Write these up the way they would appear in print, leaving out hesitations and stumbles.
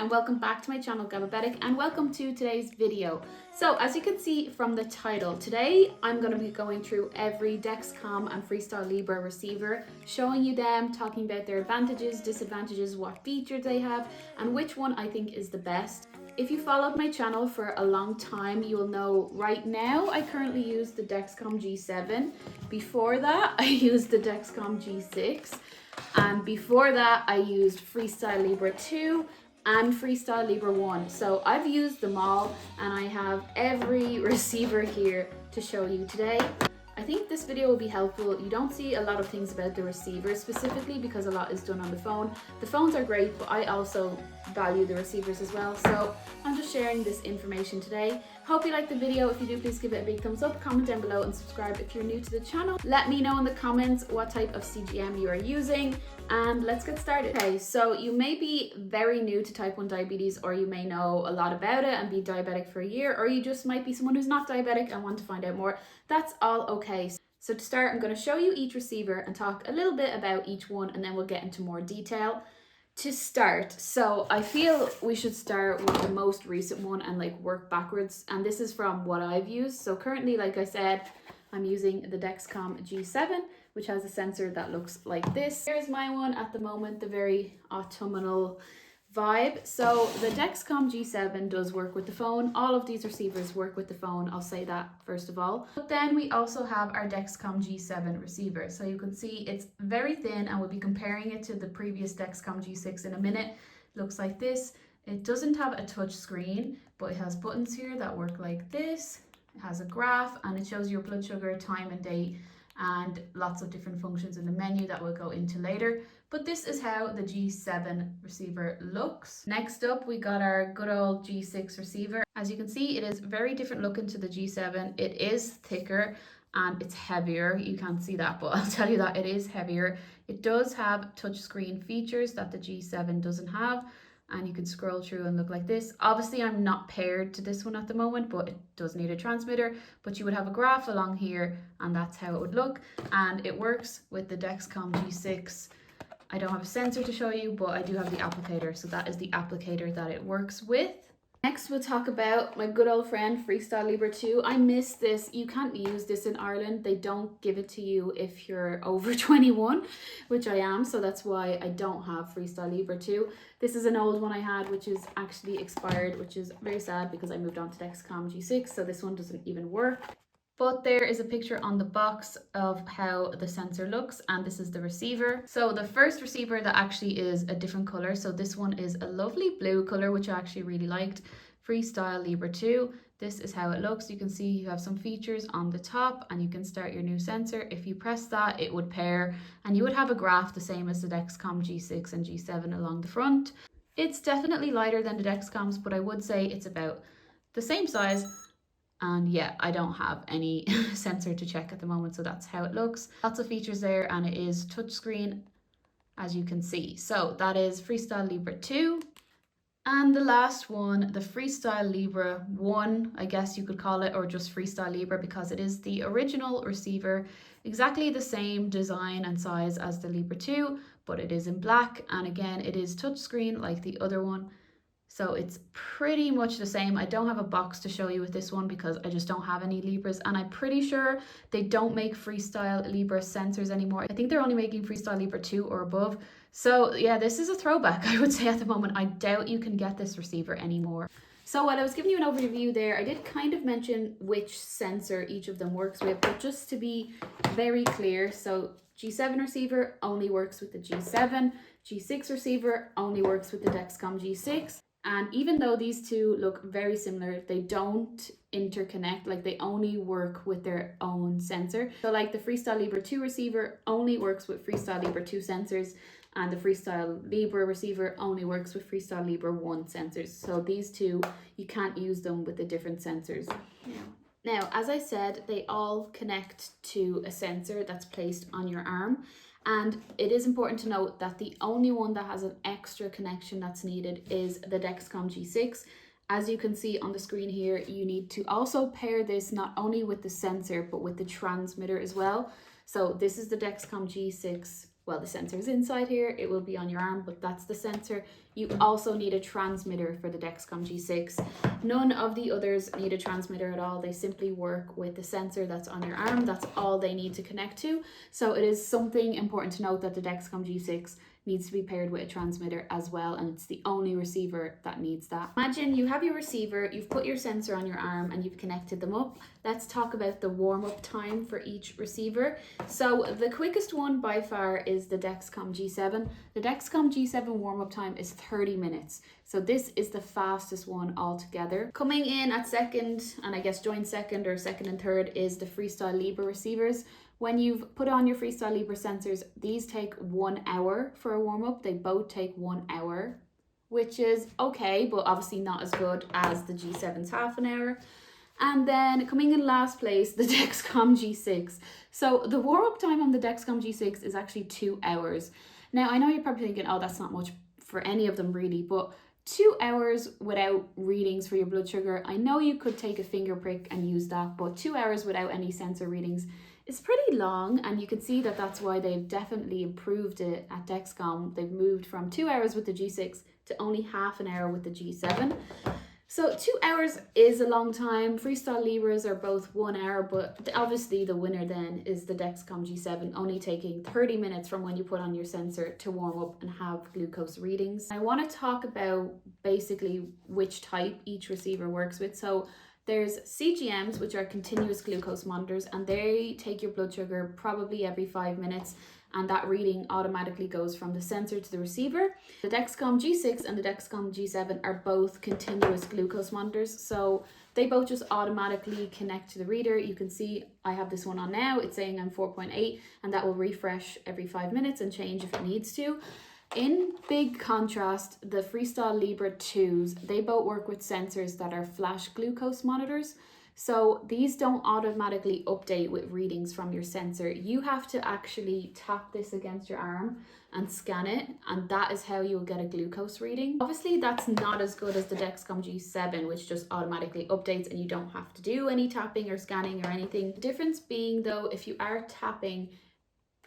and welcome back to my channel Gabbabetic, and welcome to today's video. So as you can see from the title, today I'm going to be going through every Dexcom and Freestyle Libre receiver, showing you them, talking about their advantages, disadvantages, what features they have, and which one I think is the best. If you followed my channel for a long time, you will know right now I currently use the Dexcom G7. Before that, I used the Dexcom G6. And before that, I used Freestyle Libre 2 and Freestyle Libre 1. So I've used them all, and I have every receiver here to show you today. I think this video will be helpful. You don't see a lot of things about the receivers specifically because a lot is done on the phone. The phones are great, but I also value the receivers as well. So I'm just sharing this information today. Hope you liked the video. If you do, please give it a big thumbs up, comment down below, and subscribe if you're new to the channel. Let me know in the comments what type of CGM you are using, and let's get started. Okay, so you may be very new to type 1 diabetes, or you may know a lot about it and be diabetic for a year, or you just might be someone who's not diabetic and want to find out more. That's all okay. So to start, I'm going to show you each receiver and talk a little bit about each one, and then we'll get into more detail. To start, so I feel we should start with the most recent one and like work backwards, and this is from what I've used. So currently, like I said, I'm using the Dexcom G7, which has a sensor that looks like this. Here's my one at the moment, the very autumnal vibe. So the Dexcom G7 does work with the phone. All of these receivers work with the phone, I'll say that first of all. But then we also have our Dexcom G7 receiver. So you can see it's very thin, and we'll be comparing it to the previous Dexcom G6 in a minute. It looks like this. It doesn't have a touch screen, but it has buttons here that work like this. It has a graph, and it shows your blood sugar, time and date, and lots of different functions in the menu that we'll go into later. But this is how the G7 receiver looks. Next up, we got our good old G6 receiver. As you can see, it is very different looking to the G7. It is thicker and it's heavier. You can't see that, but I'll tell you that it is heavier. It does have touchscreen features that the G7 doesn't have, and you can scroll through and look like this. Obviously, I'm not paired to this one at the moment, but it does need a transmitter. But you would have a graph along here, and that's how it would look. And it works with the Dexcom G6. I don't have a sensor to show you, but I do have the applicator. So that is the applicator that it works with. Next, we'll talk about my good old friend Freestyle Libre 2. I miss this. You can't use this in Ireland. They don't give it to you if you're over 21, which I am. So that's why I don't have Freestyle Libre 2. This is an old one I had, which is actually expired, which is very sad because I moved on to Dexcom G6. So this one doesn't even work. But there is a picture on the box of how the sensor looks, and this is the receiver. So the first receiver that actually is a different color. So this one is a lovely blue color, which I actually really liked. Freestyle Libre 2. This is how it looks. You can see you have some features on the top, and you can start your new sensor. If you press that, it would pair, and you would have a graph the same as the Dexcom G6 and G7 along the front. It's definitely lighter than the Dexcoms, but I would say it's about the same size. And yeah, I don't have any sensor to check at the moment, so that's how it looks. Lots of features there, and it is touchscreen, as you can see. So that is Freestyle Libre 2. And the last one, the Freestyle Libre 1, I guess you could call it, or just Freestyle Libre, because it is the original receiver. Exactly the same design and size as the Libre 2, but it is in black. And again, it is touchscreen like the other one. So it's pretty much the same. I don't have a box to show you with this one because I just don't have any Libres, and I'm pretty sure they don't make Freestyle Libre sensors anymore. I think they're only making Freestyle Libre 2 or above. So yeah, this is a throwback, I would say, at the moment. I doubt you can get this receiver anymore. So while I was giving you an overview there, I did kind of mention which sensor each of them works with, but just to be very clear, so G7 receiver only works with the G7, G6 receiver only works with the Dexcom G6. And even though these two look very similar, they don't interconnect, like they only work with their own sensor. So like the Freestyle Libre 2 receiver only works with Freestyle Libre 2 sensors, and the Freestyle Libre receiver only works with Freestyle Libre 1 sensors. So these two, you can't use them with the different sensors. Now, as I said, they all connect to a sensor that's placed on your arm. And it is important to note that the only one that has an extra connection that's needed is the Dexcom G6. As you can see on the screen here, you need to also pair this not only with the sensor, but with the transmitter as well. So this is the Dexcom G6 well, the sensor is inside here, it will be on your arm, but that's the sensor. You also need a transmitter for the Dexcom G6. None of the others need a transmitter at all. They simply work with the sensor that's on your arm. That's all they need to connect to. So it is something important to note that the Dexcom G6 needs to be paired with a transmitter as well, and it's the only receiver that needs that. Imagine you have your receiver, you've put your sensor on your arm and you've connected them up. Let's talk about the warm-up time for each receiver. So the quickest one by far is the Dexcom G7. The Dexcom G7 warm-up time is 30 minutes. So this is the fastest one altogether. Coming in at second, and I guess joint second or second and third, is the Freestyle Libre receivers. When you've put on your Freestyle Libre sensors, these take 1 hour for a warm-up. They both take 1 hour, which is okay, but obviously not as good as the G7's half an hour. And then coming in last place, the Dexcom G6. So the warm-up time on the Dexcom G6 is actually 2 hours. Now, I know you're probably thinking, oh, that's not much for any of them really, but 2 hours without readings for your blood sugar. I know you could take a finger prick and use that, but 2 hours without any sensor readings is pretty long, and you can see that that's why they've definitely improved it at Dexcom. They've moved from 2 hours with the G6 to only half an hour with the G7. So 2 hours is a long time. Freestyle Libres are both 1 hour, but obviously the winner then is the Dexcom G7, only taking 30 minutes from when you put on your sensor to warm up and have glucose readings. I want to talk about basically which type each receiver works with. So there's CGMs, which are continuous glucose monitors, and they take your blood sugar probably every 5 minutes, and that reading automatically goes from the sensor to the receiver. The Dexcom G6 and the Dexcom G7 are both continuous glucose monitors, so they both just automatically connect to the reader. You can see I have this one on now, it's saying I'm 4.8, and that will refresh every 5 minutes and change if it needs to. In big contrast, the Freestyle Libre 2s, they both work with sensors that are flash glucose monitors. So these don't automatically update with readings from your sensor. You have to actually tap this against your arm and scan it, and that is how you'll get a glucose reading. Obviously, that's not as good as the Dexcom G7, which just automatically updates and you don't have to do any tapping or scanning or anything. The difference being though, if you are tapping,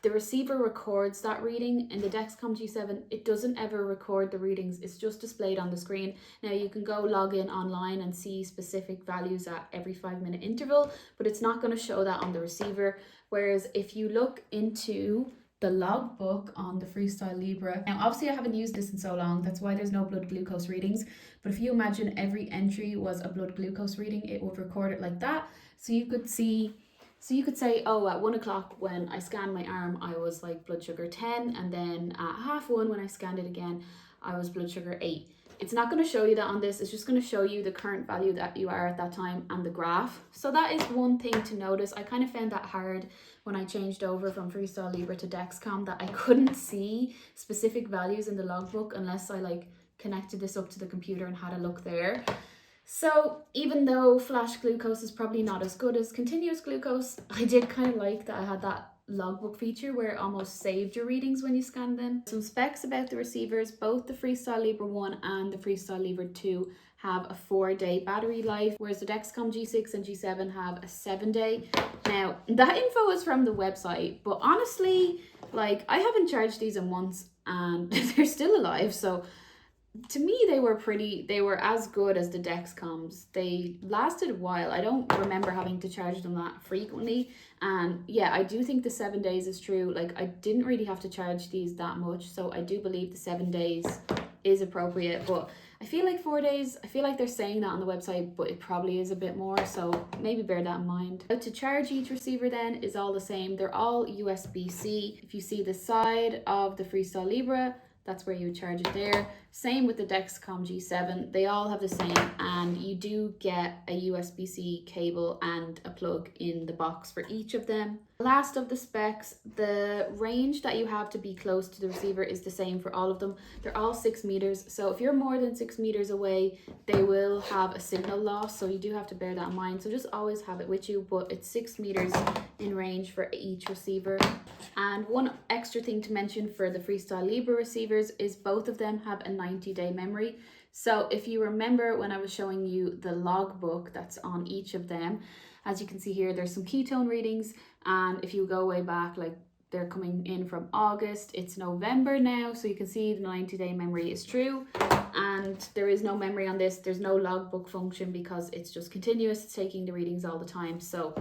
the receiver records that reading. In the Dexcom G7, it doesn't ever record the readings, it's just displayed on the screen. Now you can go log in online and see specific values at every 5 minute interval, but it's not going to show that on the receiver. Whereas if you look into the logbook on the Freestyle Libre, now obviously I haven't used this in so long, that's why there's no blood glucose readings, but if you imagine every entry was a blood glucose reading, it would record it like that. So you could see, so you could say, oh, at 1 o'clock when I scanned my arm, I was like blood sugar 10, and then at 1:30 when I scanned it again, I was blood sugar 8. It's not going to show you that on this, it's just going to show you the current value that you are at that time and the graph. So that is one thing to notice. I kind of found that hard when I changed over from Freestyle Libre to Dexcom, that I couldn't see specific values in the logbook unless I like connected this up to the computer and had a look there. So even though flash glucose is probably not as good as continuous glucose, I did kind of like that I had that logbook feature where it almost saved your readings when you scanned them. Some specs about the receivers: both the Freestyle Libre 1 and the Freestyle Libre 2 have a 4-day battery life, whereas the Dexcom G6 and G7 have a 7-day. Now, that info is from the website, but honestly, like, I haven't charged these in months and they're still alive, so to me they were as good as the Dexcoms. They lasted a while. I don't remember having to charge them that frequently, and yeah, I do think the 7 days is true. Like, I didn't really have to charge these that much, so I do believe the 7 days is appropriate. But I feel like 4 days, I feel like they're saying that on the website, but it probably is a bit more, so maybe bear that in mind. How to charge each receiver then is all the same. They're all USB-C. If you see the side of the Freestyle Libre, that's where you would charge it there. Same with the Dexcom G7, they all have the same, and you do get a USB-C cable and a plug in the box for each of them. Last of the specs, the range that you have to be close to the receiver is the same for all of them. They're all 6 meters, so if you're more than 6 meters away, they will have a signal loss, so you do have to bear that in mind. So just always have it with you, but it's 6 meters in range for each receiver. And one extra thing to mention for the Freestyle Libre receivers is both of them have a 90-day memory. So if you remember when I was showing you the logbook that's on each of them, as you can see here, there's some ketone readings, and if you go way back, like they're coming in from August. It's November now, so you can see the 90-day memory is true, and there is no memory on this. There's no logbook function because it's just continuous. It's taking the readings all the time. So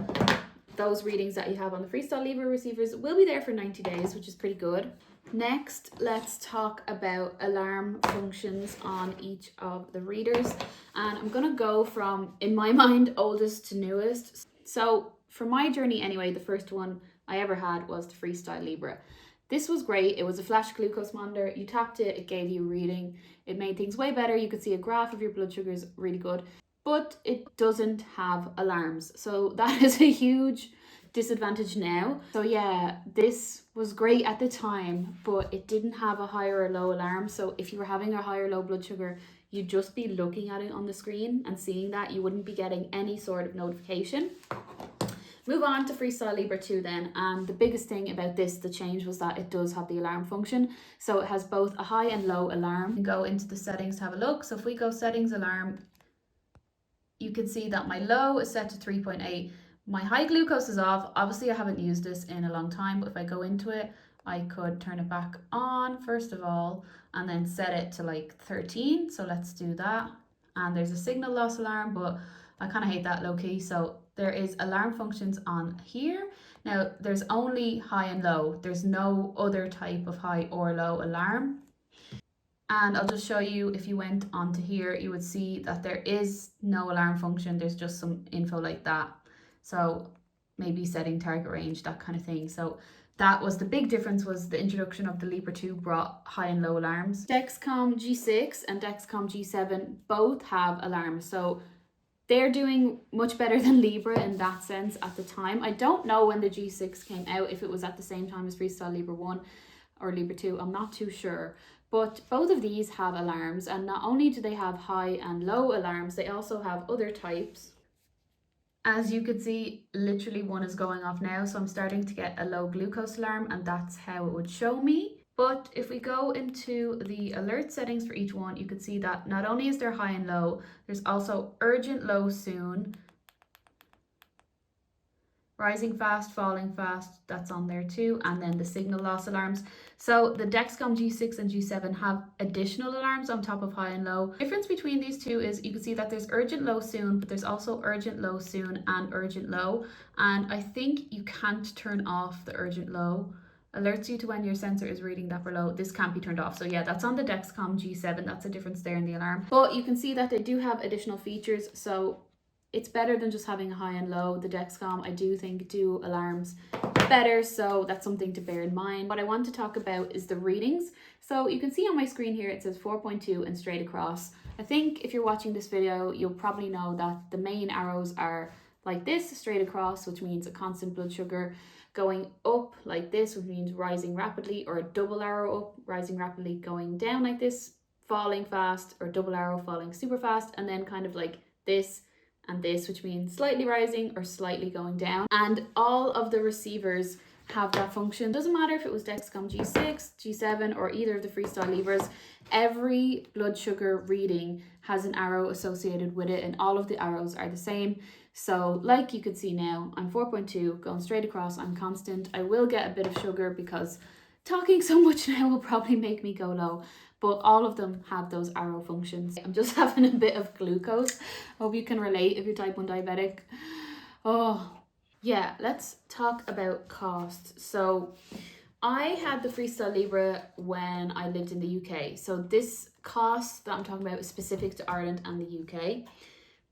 those readings that you have on the Freestyle Libre receivers will be there for 90 days, which is pretty good. Next, let's talk about alarm functions on each of the readers. And I'm gonna go from, in my mind, oldest to newest. So for my journey anyway, the first one I ever had was the Freestyle Libre. This was great. It was a flash glucose monitor. You tapped it, it gave you a reading. It made things way better. You could see a graph of your blood sugars, really good. But it doesn't have alarms. So that is a huge disadvantage now. So yeah, this was great at the time, but it didn't have a high or a low alarm. So if you were having a high or low blood sugar, you'd just be looking at it on the screen and seeing that. You wouldn't be getting any sort of notification. Move on to Freestyle Libre 2 then, and the biggest thing about this, the change, was that it does have the alarm function. So it has both a high and low alarm. You can go into the settings to have a look. So if we go settings, alarm, you can see that my low is set to 3.8. My high glucose is off. Obviously I haven't used this in a long time, but if I go into it, I could turn it back on first of all, and then set it to like 13. So let's do that. And there's a signal loss alarm, but I kind of hate that low key. So there is alarm functions on here. Now there's only high and low. There's no other type of high or low alarm. And I'll just show you, if you went onto here, you would see that there is no alarm function. There's just some info like that. So maybe setting target range, that kind of thing. So that was the big difference, was the introduction of the Libre 2 brought high and low alarms. Dexcom G6 and Dexcom G7 both have alarms. So they're doing much better than Libre in that sense at the time. I don't know when the G6 came out, if it was at the same time as Freestyle Libre 1 or Libre 2, I'm not too sure. But both of these have alarms, and not only do they have high and low alarms, they also have other types. As you can see, literally one is going off now, so I'm starting to get a low glucose alarm, and that's how it would show me. But if we go into the alert settings for each one, you can see that not only is there high and low, there's also urgent low soon, rising fast, falling fast, that's on there too, and then the signal loss alarms. So the Dexcom G6 and G7 have additional alarms on top of high and low. The difference between these two is you can see that there's urgent low soon, but there's also urgent low soon and urgent low. And I think you can't turn off the urgent low. Alerts you to when your sensor is reading that below. This can't be turned off. So yeah, that's on the Dexcom G7. That's a difference there in the alarm. But you can see that they do have additional features. So it's better than just having a high and low. The Dexcom, I do think, do alarms better, so that's something to bear in mind. What I want to talk about is the readings. So you can see on my screen here, it says 4.2 and straight across. I think if you're watching this video, you'll probably know that the main arrows are like this, straight across, which means a constant blood sugar, going up like this, which means rising rapidly, or a double arrow up, rising rapidly, going down like this, falling fast, or double arrow falling super fast, and then kind of like this and this, which means slightly rising or slightly going down. And all of the receivers have that function. Doesn't matter if it was Dexcom G6, G7, or either of the Freestyle Libres, every blood sugar reading has an arrow associated with it, and all of the arrows are the same. So like you could see now, I'm 4.2, going straight across, I'm constant. I will get a bit of sugar because talking so much now will probably make me go low, but all of them have those arrow functions. I'm just having a bit of glucose. Hope you can relate if you're type 1 diabetic. Oh, yeah, let's talk about cost. So I had the Freestyle Libre when I lived in the UK. So this cost that I'm talking about is specific to Ireland and the UK.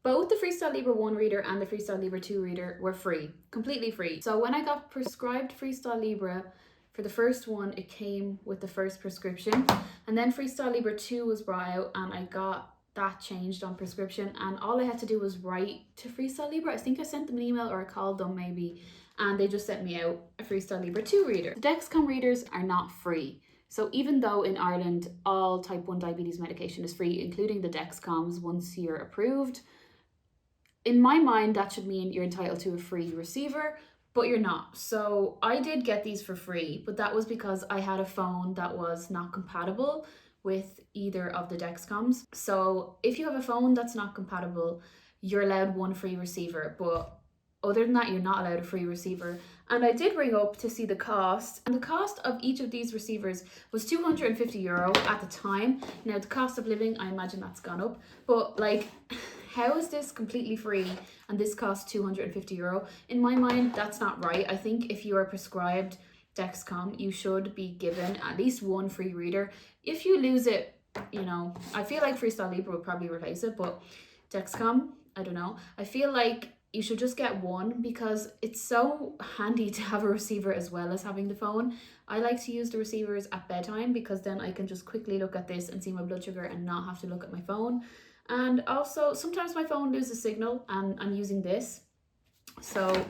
Both the Freestyle Libre 1 reader and the Freestyle Libre 2 reader were free, completely free. So when I got prescribed Freestyle Libre, for the first one, it came with the first prescription, and then Freestyle Libre 2 was brought out and I got that changed on prescription, and all I had to do was write to Freestyle Libre. I think I sent them an email or I called them maybe, and they just sent me out a Freestyle Libre 2 reader. The Dexcom readers are not free. So even though in Ireland all type 1 diabetes medication is free, including the Dexcoms once you're approved, in my mind that should mean you're entitled to a free receiver, but you're not. So I did get these for free, but that was because I had a phone that was not compatible with either of the Dexcoms. So if you have a phone that's not compatible, you're allowed one free receiver, but other than that, you're not allowed a free receiver. And I did ring up to see the cost, and the cost of each of these receivers was €250 at the time. Now the cost of living, I imagine that's gone up, but like, how is this completely free and this costs €250? In my mind, that's not right. I think if you are prescribed Dexcom, you should be given at least one free reader. If you lose it, you know, I feel like Freestyle Libre would probably replace it, but Dexcom, I don't know. I feel like you should just get one because it's so handy to have a receiver as well as having the phone. I like to use the receivers at bedtime because then I can just quickly look at this and see my blood sugar and not have to look at my phone. And also sometimes my phone loses signal and I'm using this. So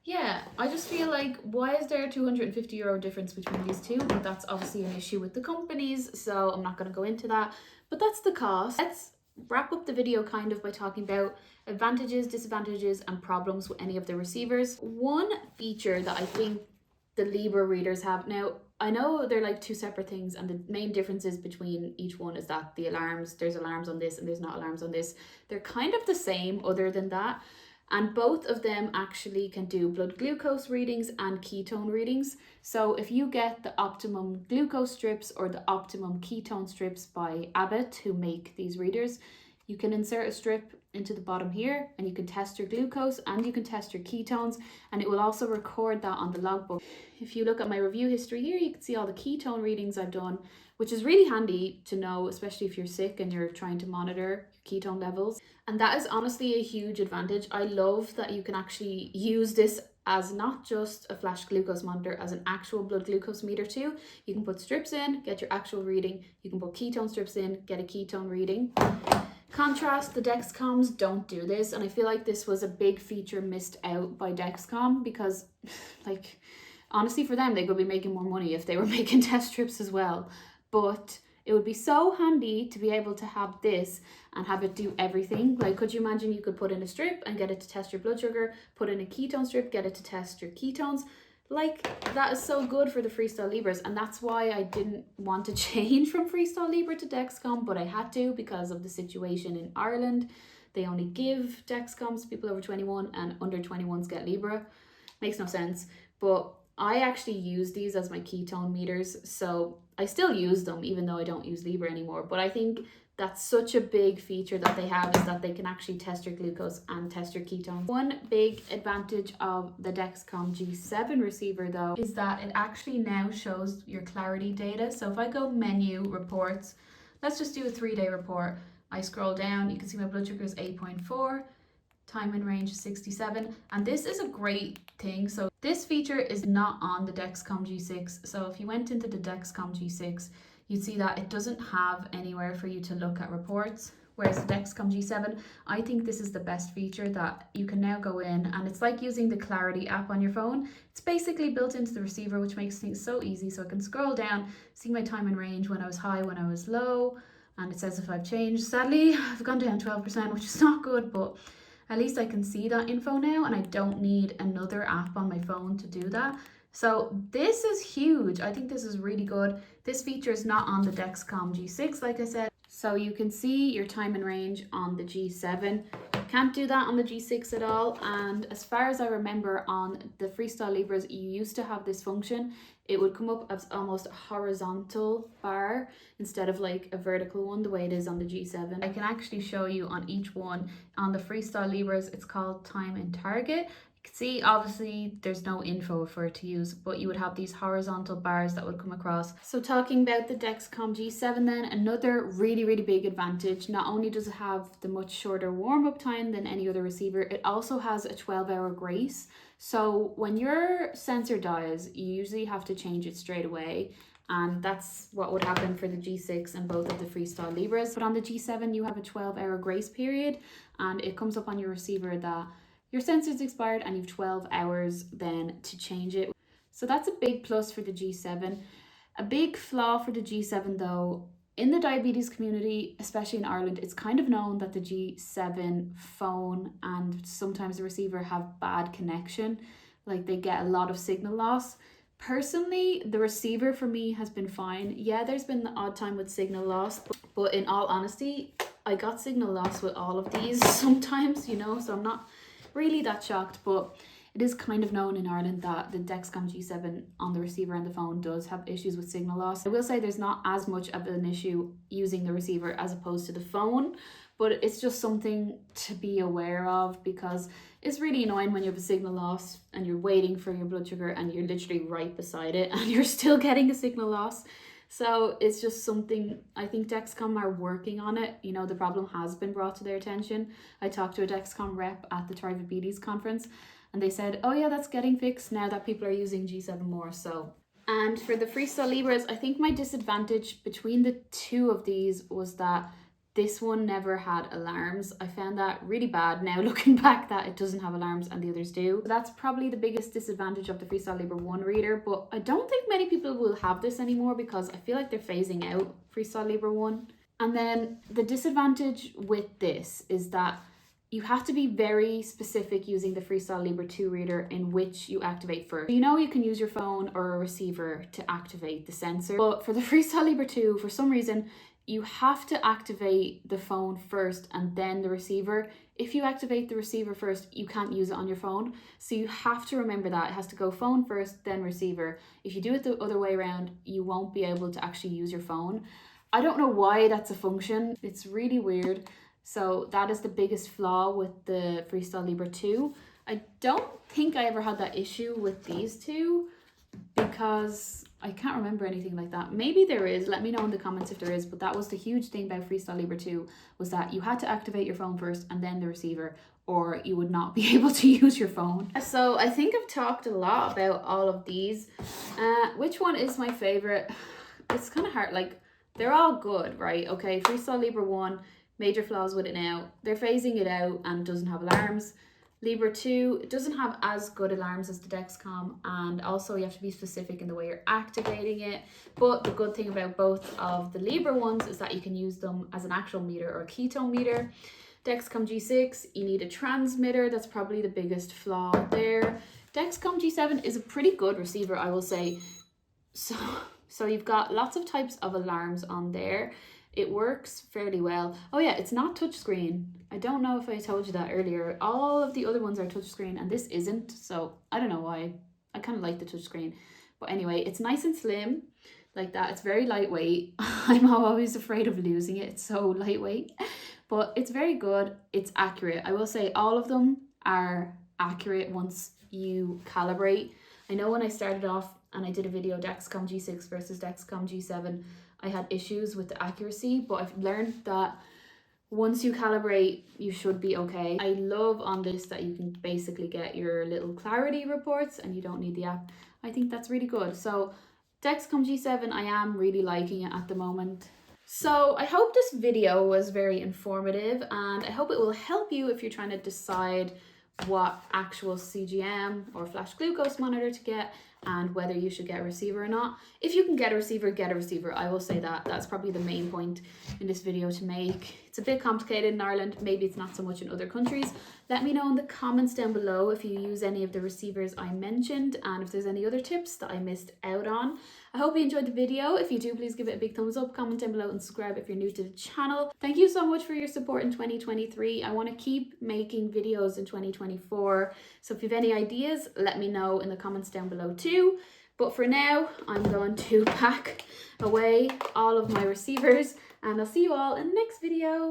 yeah, I just feel like, why is there a €250 difference between these two? But that's obviously an issue with the companies, so I'm not going to go into that. But that's the cost. Let's wrap up the video kind of by talking about advantages, disadvantages, and problems with any of the receivers. One feature that I think the Libre readers have now, I know they're like two separate things, and the main differences between each one is that the alarms, there's alarms on this and there's not alarms on this. They're kind of the same other than that. And both of them actually can do blood glucose readings and ketone readings. So if you get the optimum glucose strips or the optimum ketone strips by Abbott, who make these readers, you can insert a strip into the bottom here and you can test your glucose and you can test your ketones, and it will also record that on the logbook. If you look at my review history here, you can see all the ketone readings I've done, which is really handy to know, especially if you're sick and you're trying to monitor your ketone levels. And that is honestly a huge advantage. I love that you can actually use this as not just a flash glucose monitor, as an actual blood glucose meter too. You can put strips in, get your actual reading. You can put ketone strips in, get a ketone reading. Contrast, the Dexcoms don't do this, and I feel like this was a big feature missed out by Dexcom because, like, honestly for them, they could be making more money if they were making test strips as well. But it would be so handy to be able to have this and have it do everything. Like, could you imagine you could put in a strip and get it to test your blood sugar, put in a ketone strip, get it to test your ketones? Like, that is so good for the Freestyle Libres, and that's why I didn't want to change from Freestyle Libre to Dexcom, but I had to because of the situation in Ireland. They only give Dexcoms to people over 21 and under 21s get Libre. Makes no sense, but I actually use these as my ketone meters, so I still use them even though I don't use Libre anymore. But I think that's such a big feature that they have, is that they can actually test your glucose and test your ketones. One big advantage of the Dexcom G7 receiver though is that it actually now shows your clarity data. So if I go menu, reports, let's just do a 3-day report. I scroll down, you can see my blood sugar is 8.4. Time in range 67, and this is a great thing. So this feature is not on the Dexcom G6. So if you went into the Dexcom G6, you'd see that it doesn't have anywhere for you to look at reports, whereas the Dexcom G7, I think this is the best feature, that you can now go in and it's like using the Clarity app on your phone. It's basically built into the receiver, which makes things so easy. So I can scroll down, see my time in range, when I was high, when I was low, and it says if I've changed. Sadly, I've gone down 12%, which is not good, but at least I can see that info now and I don't need another app on my phone to do that. So this is huge. I think this is really good. This feature is not on the Dexcom G6, like I said. So you can see your time in range on the G7. Can't do that on the G6 at all. And as far as I remember, on the Freestyle Libres, you used to have this function. It would come up as almost a horizontal bar instead of like a vertical one, the way it is on the G7. I can actually show you on each one. On the Freestyle Libres, it's called time in target. You can see obviously there's no info for it to use, but you would have these horizontal bars that would come across. So talking about the Dexcom G7 then, another really big advantage, not only does it have the much shorter warm-up time than any other receiver, it also has a 12-hour grace. So when your sensor dies, you usually have to change it straight away. And that's what would happen for the G6 and both of the Freestyle Libres. But on the G7, you have a 12-hour grace period, and it comes up on your receiver that your sensor's expired and you've 12 hours then to change it. So that's a big plus for the G7. A big flaw for the G7 though, in the diabetes community, especially in Ireland, it's kind of known that the G7 phone and sometimes the receiver have bad connection. Like, they get a lot of signal loss. Personally, the receiver for me has been fine. Yeah, there's been the odd time with signal loss, but in all honesty, I got signal loss with all of these sometimes, you know, so I'm not really that shocked, but it is kind of known in Ireland that the Dexcom G7 on the receiver and the phone does have issues with signal loss. I will say there's not as much of an issue using the receiver as opposed to the phone, but it's just something to be aware of because it's really annoying when you have a signal loss and you're waiting for your blood sugar and you're literally right beside it and you're still getting a signal loss. So it's just something, I think Dexcom are working on it. You know, the problem has been brought to their attention. I talked to a Dexcom rep at the Attribution conference and they said, oh yeah, that's getting fixed now that people are using G7 more. So, and for the Freestyle Libres, I think my disadvantage between the two of these was that this one never had alarms. I found that really bad now looking back that it doesn't have alarms and the others do. That's probably the biggest disadvantage of the Freestyle Libre 1 reader, but I don't think many people will have this anymore because I feel like they're phasing out Freestyle Libre 1. And then the disadvantage with this is that you have to be very specific using the Freestyle Libre 2 reader in which you activate first. You know you can use your phone or a receiver to activate the sensor, but for the Freestyle Libre 2, for some reason, you have to activate the phone first and then the receiver. If you activate the receiver first, you can't use it on your phone. So you have to remember that. It has to go phone first, then receiver. If you do it the other way around, you won't be able to actually use your phone. I don't know why that's a function. It's really weird. So that is the biggest flaw with the Freestyle Libre 2. I don't think I ever had that issue with these two because I can't remember anything like that. Maybe there is, let me know in the comments if there is, but that was the huge thing about Freestyle Libre 2 was that you had to activate your phone first and then the receiver or you would not be able to use your phone. So I think I've talked a lot about all of these. Which one is my favorite? It's kind of hard, like they're all good, right? Okay, Freestyle Libre 1, major flaws with it now. They're phasing it out and it doesn't have alarms. Libre 2, it doesn't have as good alarms as the Dexcom, and also you have to be specific in the way you're activating it. But the good thing about both of the Libre ones is that you can use them as an actual meter or a ketone meter. Dexcom G6, you need a transmitter. That's probably the biggest flaw there. Dexcom G7 is a pretty good receiver, I will say. So you've got lots of types of alarms on there. It works fairly well. Oh yeah, it's not touchscreen. I don't know if I told you that earlier. All of the other ones are touchscreen and this isn't. So I don't know why. I kind of like the touchscreen. But anyway, it's nice and slim like that. It's very lightweight. I'm always afraid of losing it. It's so lightweight. But it's very good. It's accurate. I will say all of them are accurate once you calibrate. I know when I started off and I did a video Dexcom G6 versus Dexcom G7, I had issues with the accuracy, but I've learned that once you calibrate, you should be okay. I love on this that you can basically get your little clarity reports and you don't need the app. I think that's really good. So Dexcom G7, I am really liking it at the moment. So I hope this video was very informative and I hope it will help you if you're trying to decide what actual CGM or flash glucose monitor to get and whether you should get a receiver or not. If you can get a receiver, get a receiver. I will say that. That's probably the main point in this video to make. It's a bit complicated in Ireland. Maybe it's not so much in other countries. Let me know in the comments down below if you use any of the receivers I mentioned and if there's any other tips that I missed out on. I hope you enjoyed the video. If you do, please give it a big thumbs up, comment down below and subscribe if you're new to the channel. Thank you so much for your support in 2023. I want to keep making videos in 2024. So if you have any ideas, let me know in the comments down below too. But for now, I'm going to pack away all of my receivers and I'll see you all in the next video.